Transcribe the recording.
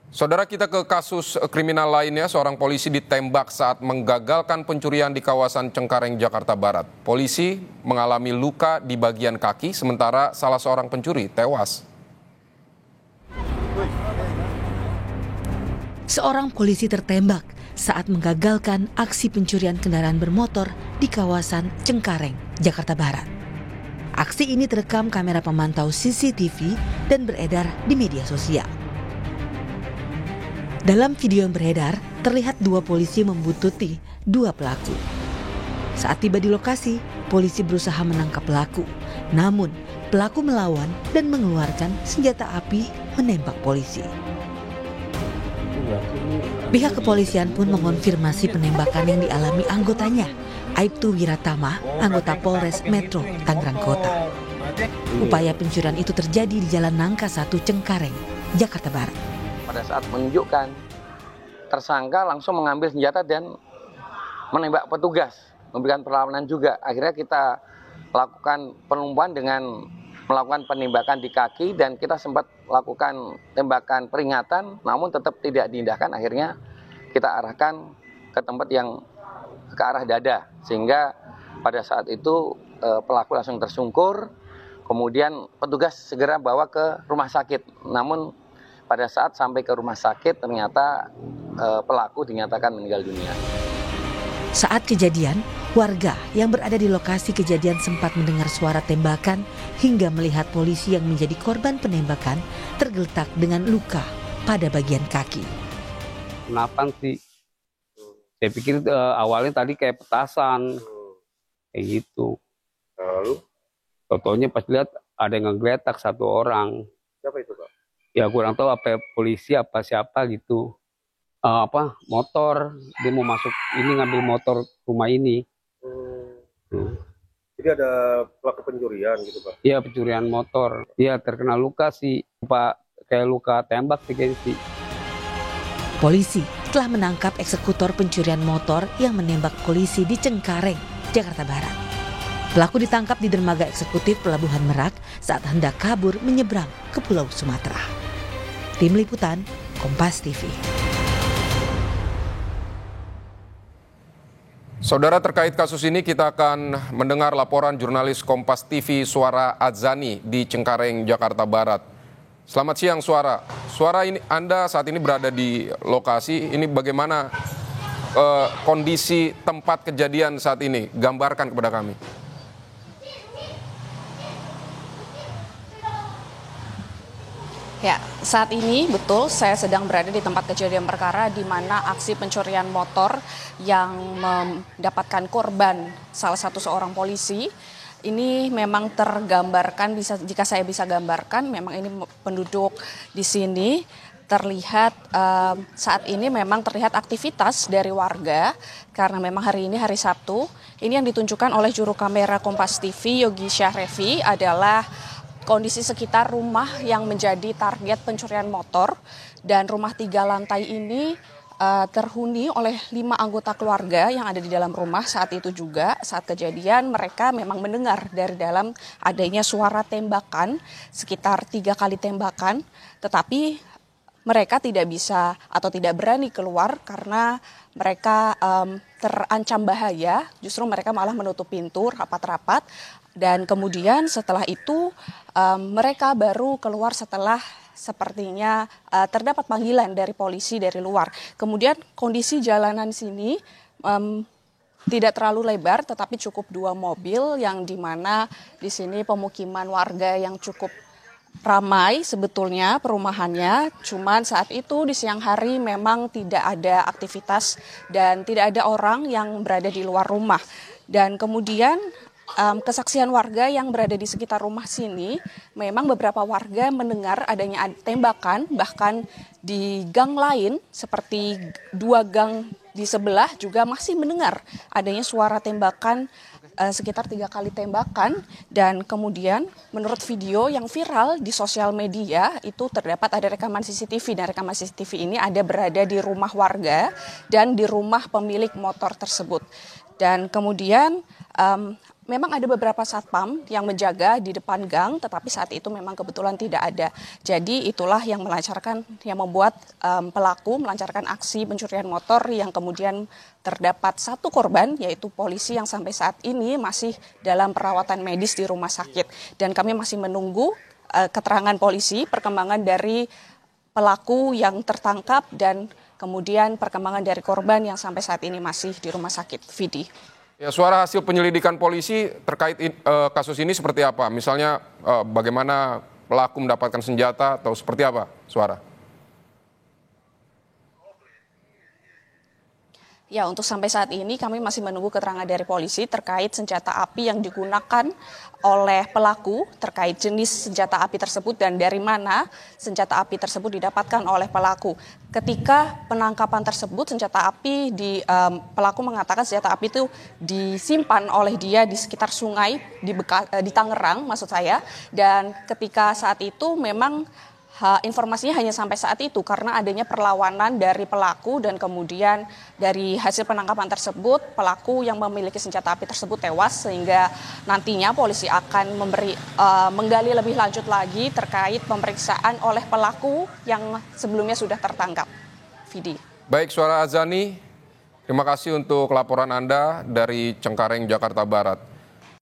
Saudara, kita ke kasus kriminal lainnya. Seorang polisi ditembak saat menggagalkan pencurian di kawasan Cengkareng, Jakarta Barat. Polisi mengalami luka di bagian kaki, sementara salah seorang pencuri tewas. Seorang polisi tertembak saat menggagalkan aksi pencurian kendaraan bermotor di kawasan Cengkareng, Jakarta Barat. Aksi ini terekam kamera pemantau CCTV dan beredar di media sosial. Dalam video yang beredar, terlihat dua polisi membuntuti dua pelaku. Saat tiba di lokasi, polisi berusaha menangkap pelaku. Namun, pelaku melawan dan mengeluarkan senjata api menembak polisi. Pihak kepolisian pun mengonfirmasi penembakan yang dialami anggotanya, Aibtu Wiratama, anggota Polres Metro Tangerang Kota. Upaya pencurian itu terjadi di Jalan Nangka 1 Cengkareng, Jakarta Barat. Pada saat menunjukkan, tersangka langsung mengambil senjata dan menembak petugas, memberikan perlawanan juga. Akhirnya kita lakukan penumpuan dengan melakukan penembakan di kaki dan kita sempat lakukan tembakan peringatan, namun tetap tidak diindahkan. Akhirnya kita arahkan ke tempat yang ke arah dada, sehingga pada saat itu pelaku langsung tersungkur. Kemudian petugas segera bawa ke rumah sakit. Namun pada saat sampai ke rumah sakit ternyata pelaku dinyatakan meninggal dunia. Saat kejadian, warga yang berada di lokasi kejadian sempat mendengar suara tembakan hingga melihat polisi yang menjadi korban penembakan tergeletak dengan luka pada bagian kaki. Kenapa sih? Saya pikir awalnya tadi kayak petasan, kayak gitu. Lalu? Totonya pas lihat ada yang ngegeletak satu orang. Siapa itu, Pak? Ya kurang tahu apa polisi apa siapa gitu. Motor, dia mau masuk ini ngambil motor rumah ini. Jadi ada pelaku pencurian gitu, Pak? Iya, pencurian motor. Iya, terkena luka sih, Pak, kayak luka tembak sih kayaknya sih. Polisi telah menangkap eksekutor pencurian motor yang menembak polisi di Cengkareng, Jakarta Barat. Pelaku ditangkap di dermaga eksekutif Pelabuhan Merak saat hendak kabur menyeberang ke Pulau Sumatera. Tim Liputan, Kompas TV. Saudara, terkait kasus ini kita akan mendengar laporan jurnalis Kompas TV Suara Adzani di Cengkareng, Jakarta Barat. Selamat siang, Suara. Suara, ini Anda saat ini berada di lokasi. Ini bagaimana kondisi tempat kejadian saat ini? Gambarkan kepada kami. Ya, saat ini betul saya sedang berada di tempat kejadian perkara di mana aksi pencurian motor yang mendapatkan korban salah satu seorang polisi ini memang tergambarkan, jika saya bisa gambarkan, memang ini penduduk di sini terlihat saat ini memang terlihat aktivitas dari warga karena memang hari ini hari Sabtu. Ini yang ditunjukkan oleh juru kamera Kompas TV Yogi Syahrevi adalah kondisi sekitar rumah yang menjadi target pencurian motor, dan rumah 3 lantai ini terhuni oleh 5 anggota keluarga yang ada di dalam rumah. Saat itu juga saat kejadian mereka memang mendengar dari dalam adanya suara tembakan sekitar 3 kali tembakan, tetapi mereka tidak bisa atau tidak berani keluar karena mereka terancam bahaya. Justru mereka malah menutup pintu rapat-rapat. Dan kemudian setelah itu mereka baru keluar setelah sepertinya terdapat panggilan dari polisi dari luar. Kemudian kondisi jalanan sini tidak terlalu lebar, tetapi cukup 2 mobil yang dimana di sini pemukiman warga yang cukup ramai sebetulnya perumahannya. Cuman saat itu di siang hari memang tidak ada aktivitas dan tidak ada orang yang berada di luar rumah. Dan kemudian kesaksian warga yang berada di sekitar rumah sini, memang beberapa warga mendengar adanya tembakan, bahkan di gang lain seperti 2 gang di sebelah juga masih mendengar adanya suara tembakan sekitar 3 kali tembakan. Dan kemudian menurut video yang viral di sosial media itu terdapat ada rekaman CCTV, dan rekaman CCTV ini ada berada di rumah warga dan di rumah pemilik motor tersebut. Dan kemudian memang ada beberapa satpam yang menjaga di depan gang, tetapi saat itu memang kebetulan tidak ada. Jadi itulah yang membuat pelaku melancarkan aksi pencurian motor yang kemudian terdapat satu korban, yaitu polisi yang sampai saat ini masih dalam perawatan medis di rumah sakit. Dan kami masih menunggu keterangan polisi, perkembangan dari pelaku yang tertangkap dan kemudian perkembangan dari korban yang sampai saat ini masih di rumah sakit. Vidi. Ya, Suara, hasil penyelidikan polisi terkait kasus ini seperti apa? Misalnya bagaimana pelaku mendapatkan senjata atau seperti apa, Suara? Ya, untuk sampai saat ini kami masih menunggu keterangan dari polisi terkait senjata api yang digunakan oleh pelaku, terkait jenis senjata api tersebut dan dari mana senjata api tersebut didapatkan oleh pelaku. Ketika penangkapan tersebut, pelaku mengatakan senjata api itu disimpan oleh dia di sekitar sungai di Tangerang, maksud saya. Dan ketika saat itu memang informasinya hanya sampai saat itu karena adanya perlawanan dari pelaku dan kemudian dari hasil penangkapan tersebut pelaku yang memiliki senjata api tersebut tewas, sehingga nantinya polisi akan menggali lebih lanjut lagi terkait pemeriksaan oleh pelaku yang sebelumnya sudah tertangkap. Vidi. Baik, Suara Azani, terima kasih untuk laporan Anda dari Cengkareng, Jakarta Barat.